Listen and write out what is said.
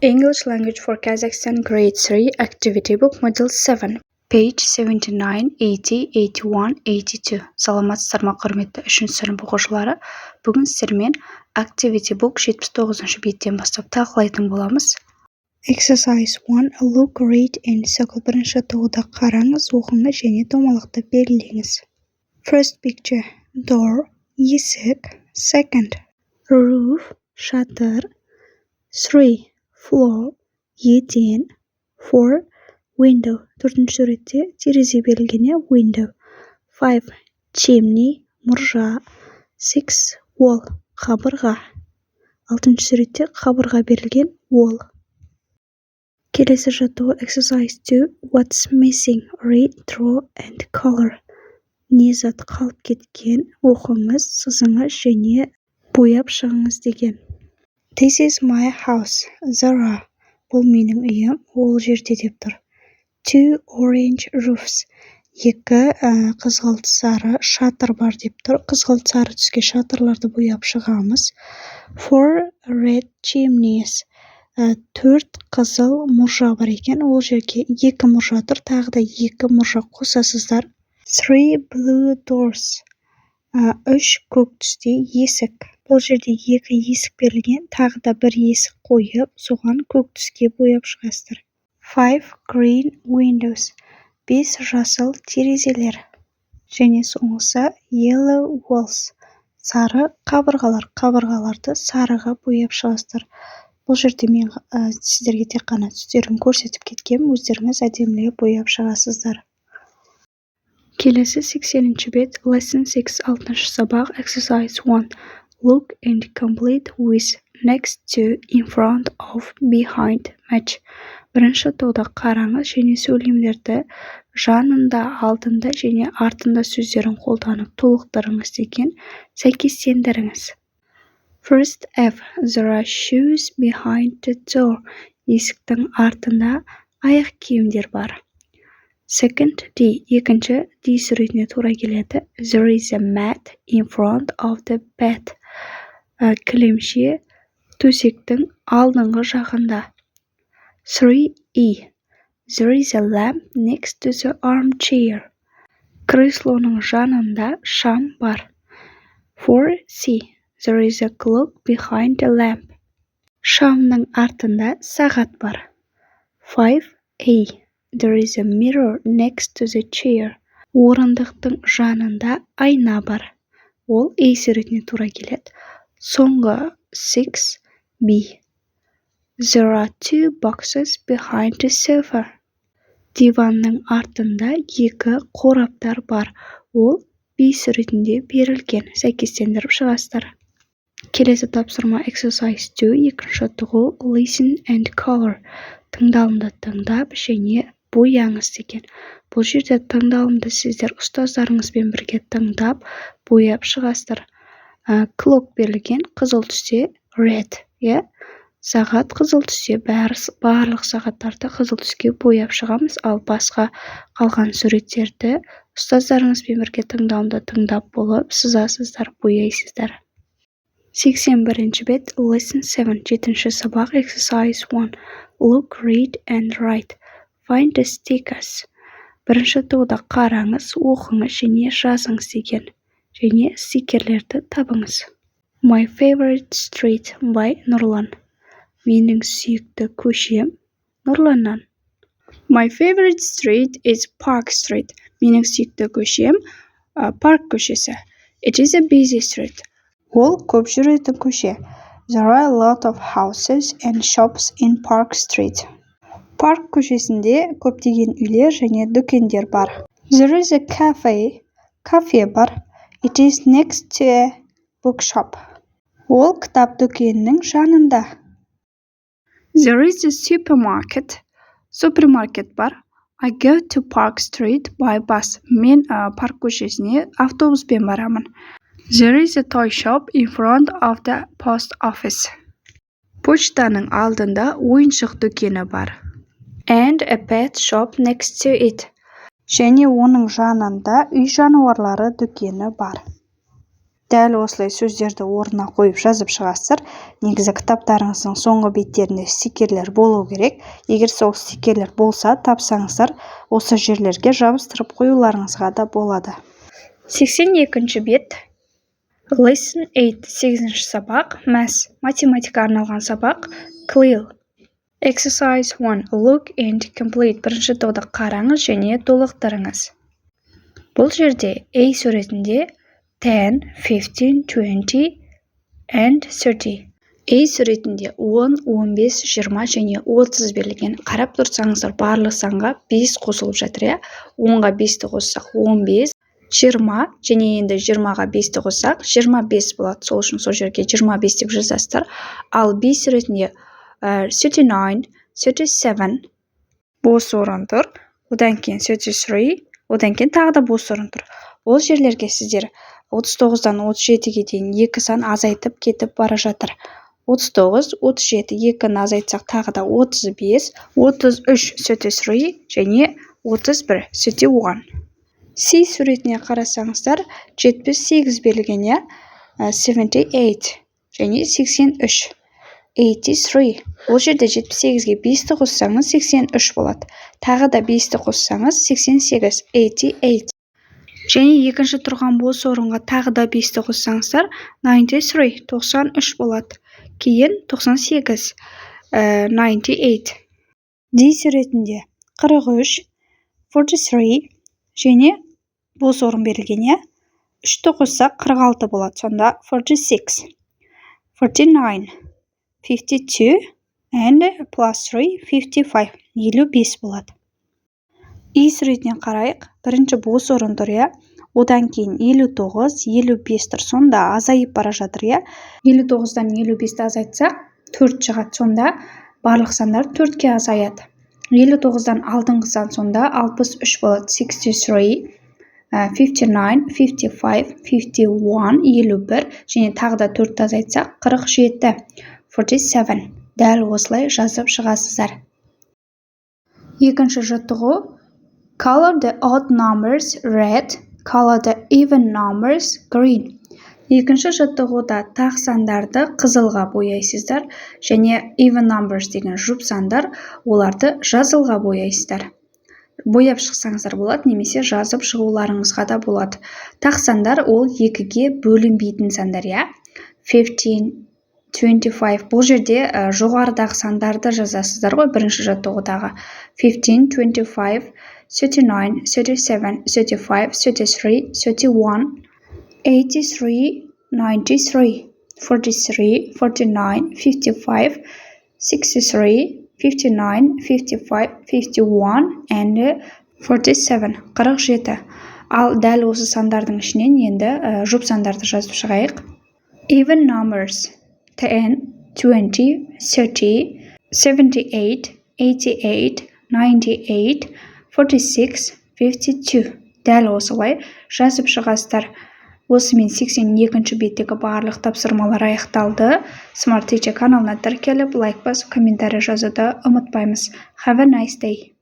English Language for Kazakhstan Grade 3 Activity Book Module 7 Page 79, 80, 81, 82 Саламатсыздар ма құрметті 3-ші сынып оқушылары. Бүгін сіздермен Activity Book 79-ші беттен бастап талқылайтын боламыз. Exercise 1. Look, read and circle. Бірінші тоғыда қараңыз, оқыңыз және домалақты белгілеңіз. First picture. Door, есік. Second. Roof, шатыр. 3. Floor, еден. 4. Window, төртінші суретте терезе берілген, window. 5. Chimney, мұржа. 6. Wall, қабырға. 6-шы суретте қабырға берілген, wall. Келесі жаттығу exercise 2. What's missing? Read, draw and color. Не зат қалып кеткен, оқыңыз, сызыңыз және бояп шығыңыз деген. This is my house. Zara. Бұл менің үйім, ол жерде деп тұр. 2 orange roofs. 2 қызғылт сары шатыр бар деп тұр. Қызғылт сары түске шатырларды бояп шығамыз. 4 red chimneys. 4 қызыл мұржа бар екен. Ол жерге 2 мұржа тұр. Тағы да 2 мұржа қосасыздар. 3 blue doors. 3 көк түсте есік. Бұл жерде 2 есік берілген, тағы да 1 есік қойып, соған көк түске бояп шығасыздар. 5 green windows. 5 жасыл терезелер. Және соңғысы yellow walls. Сары қабырғалар. Қабырғаларды сарыға бояп шығасыздар. Бұл жерде мен сіздерге тек қана түстерін көрсетіп кеткем, өздеріңіз әдемілеп бояп шығасыздар. Келесі 80-ші бет, lesson 6, 6-шы сабақ, exercise 1. Look and complete with next to, in front of, behind, match. Бірінші тоғыда қараңыз және сөйлемдерді жанында, алдында және артында сөздерін қолданып толықтырыңыз деген сәйкестендіріңіз. First F. There are shoes behind the door. Есіктің артында аяқ киімдер бар. Second D. Екінші D суретіне тура келеді. There is a mat in front of the bed. Кілемше төсектің алдыңғы жағында. 3E. There is a lamp next to the armchair. Креслоның жанында шам бар. 4C. There is a clock behind the lamp. Шамның артында сағат бар. 5A. There is a mirror next to the chair. Орындықтың жанында айна бар. Ол A суретіне тура келеді. Соңғы 6B. There are 2 boxes behind the sofa. Диванның артында 2 қораптар бар. Ол B суретінде берілген. Сәйкестендіріп шығасыздар. Келесі тапсырма exercise 2, екінші жаттығу listen and color. Тыңдалымды тыңдап және бояңыз деген. Бұл жерде тыңдалымды сіздер ұстаздарыңызбен бірге тыңдап, бояп шығасыздар. Clock берілген қызыл түсте red, сағат қызыл түсте, барлық сағаттарды қызыл түске бояп шығамыз, ал басқа қалған суреттерді ұстаздарыңызбен бірге тыңдалымды тыңдап болып, сызасыздар, бояйсыздар. 81-ші бет, lesson 7, 7-ші сабақ, exercise 1. Look, read and write. Find the stickers. Бірінші тоғыда қараңыз, оқыңыз және жазыңыз деген. Және стикерлерді табыңыз. My favorite street by Нұрлан. Менің сүйікті көшем Нұрланнан. My favorite street is Park Street. Менің сүйікті көшем Парк көшесі. It is a busy street. Ол көп жүретін көше. There are a lot of houses and shops in Park Street. Парк көшесінде көптеген үйлер және дүкендер бар. There is a cafe. Кафе бар. It is next to a bookshop. Ол кітап дүкенінің жанында. There is a supermarket. Супермаркет бар. I go to Park Street by bus. Мен парк көшесіне автобуспен барамын. There is a toy shop in front of the post office. Почтаның алдында ойыншық дүкені бар. And a pet shop next to it. Және оның жанында үй жануарлары дүкені бар. дәл осылай сөздерді орнына қойып жазып шығасыздар. Негізі кітаптарыңыздың соңғы беттерінде стикерлер болу керек. Егер сол стикерлер болса, тапсаңыздар, осы жерлерге жабыстырып қоюларыңызға да болады. 82-ші бет. Lesson 8, 8-ші сабақ, Math, математика арналған сабақ, Clear. Exercise 1, look and complete. Бірінші тоғды қараңыз және толықтырыңыз. Бұл жерде A суретінде 10, 15, 20 and 30. A суретінде 10, 15, 20 және 30 берілген. Қарап тұрсаңыздар, барлық санға 5 қосылып жатыр. 10-ға 5-ті қоссақ 15, 20 және енді 20-ға 5-ті қоссақ 25 болады. Сол үшін сол жерге 25 деп жазасыздар. Ал B суретінде 39, 37 бос орын тұр. Одан кейін 33, одан кейін тағы да бос орын тұр. Ол жерлерге сіздер 39-дан 37-ге дейін 2 сан азайтып кетіп бара жатыр. 39, 37, 2-ні азайтсақ тағы да 35, 33, 33 және 31, 31. C суретіне қарасаңыздар, 78 берілген, 78 және 83, 83. Ол жерде 78-ге 5-ті қоссаңыз 83 болады. Тағы да 5-ті қоссаңыз 88, 88. Және екінші тұрған бос орынға тағы да 5-ті қоссаңыздар 93, 93 болады. Кейін 98, 98. D суретінде 43, 43 және бос орын берілген, 3-ті қоссақ 46 болады. Сонда 46, 49, 52 and plus 3, 55, 55 болады. E суретіне қарайық. Бірінші бос орын тұр, одан кейін 59, 55 тұр. Сонда азайып бара жатыр. 59-дан 55-ті азайтсақ 4 шығады. Сонда барлық сандар 4-ке азаяды. 59-дан алдыңғы сан сонда 63 болады. 63, 59, 55, 51, 51 және тағы да 4-ті азайтсақ 47, 47. Дәл осылай жазып шығасыздар. Екінші жаттығу. Color the odd numbers red, color the even numbers green. Екінші жаттығуда тақ сандарды қызылға бояйсыздар, және even numbers деген жұп сандар, оларды жазылға бояйсыздар. Бояп шықсаңыздар болады, немесе жазып шығуларыңызға да болады. Тақ сандар ол 2-ге бөлінбейтін сандар, 15, 25. Бұл жерде жоғарыдағы сандарды жазасыздар ғой, бірінші жаттығудағы. 15, 25, 39, 37, 35, 33, 31, 83, 93, 43, 49, 55, 63, 59, 55, 51 and 47, 47. Ал дәл осы сандардың ішінен енді жұп сандарды жазып шығайық. Even numbers 10, 20, 30, 78, 88, 98, 46, 52. Дәл осылай жазып шығасыздар. Осымен 82-ші беттегі барлық тапсырмалар аяқталды. Smart Teacher каналына тіркеліп, лайк басып, комментарий жазуды ұмытпаймыз. Have a nice day.